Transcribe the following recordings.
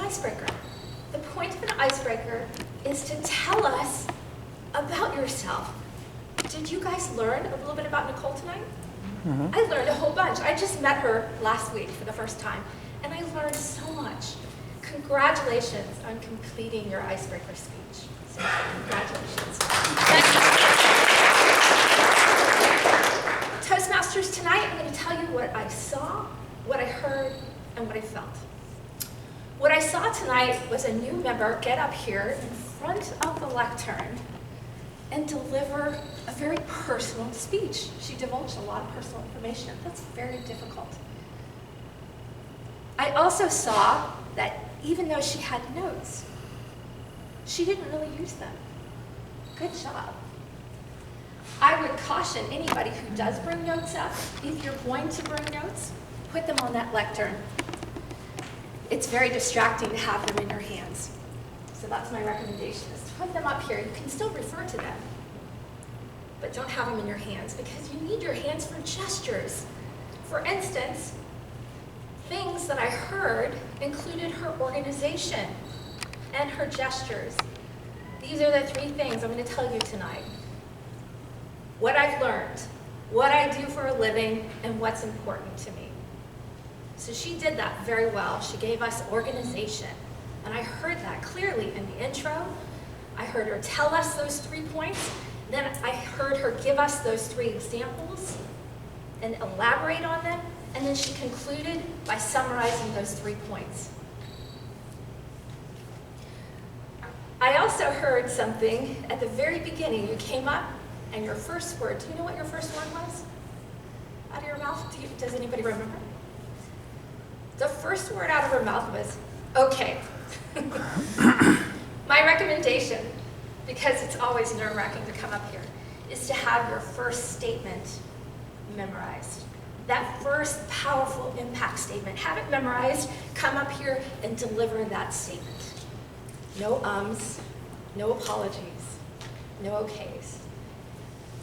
icebreaker. The point of an icebreaker is to tell us about yourself. Did you guys learn a little bit about Nichole tonight? I learned a whole bunch. I just met her last week for the first time, and I learned so much. Congratulations on completing your icebreaker speech. So, congratulations. Toastmasters, tonight I'm going to tell you what I saw, what I heard, and what I felt. What I saw tonight was a new member get up here in front of the lectern and deliver a very personal speech. She divulged a lot of personal information. That's very difficult. I also saw that even though she had notes, she didn't really use them. Good job. I would caution anybody who does bring notes up, if you're going to bring notes, put them on that lectern. It's very distracting to have them in your hands. So that's my recommendation, is to put them up here. You can still refer to them, but don't have them in your hands, because you need your hands for gestures. For instance, things that I heard included her organization and her gestures. These are the 3 things I'm going to tell you tonight. What I've learned, what I do for a living, and what's important to me. So she did that very well. She gave us organization. And I heard that clearly in the intro. I heard her tell us those 3 points. Then I heard her give us those 3 examples and elaborate on them. And then she concluded by summarizing those 3 points. I also heard something at the very beginning. You came up and your first word, do you know what your first word was? Out of your mouth? Does anybody remember? The first word out of her mouth was, okay. My recommendation, because it's always nerve-wracking to come up here, is to have your first statement memorized. That first powerful impact statement. Have it memorized, come up here and deliver that statement. No ums, no apologies, no okays.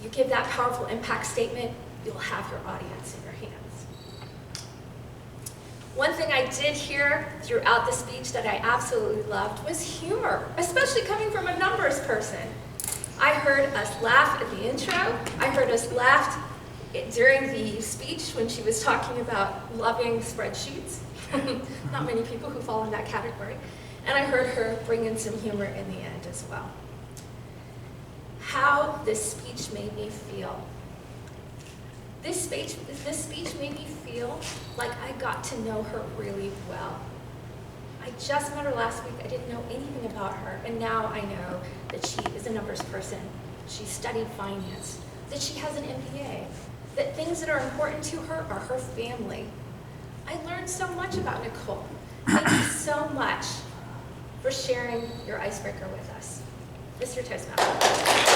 You give that powerful impact statement, you'll have your audience in your hands. One thing I did hear throughout the speech that I absolutely loved was humor, especially coming from a numbers person. I heard us laugh at the intro. I heard us laugh during the speech when she was talking about loving spreadsheets. Not many people who fall in that category. And I heard her bring in some humor in the end as well. How this speech made me feel. This speech made me feel like I got to know her really well. I just met her last week. I didn't know anything about her, and now I know that she is a numbers person. She studied finance, that she has an MBA, that things that are important to her are her family. I learned so much about Nichole. Thank you so much for sharing your icebreaker with us. Mr. Toastmaster.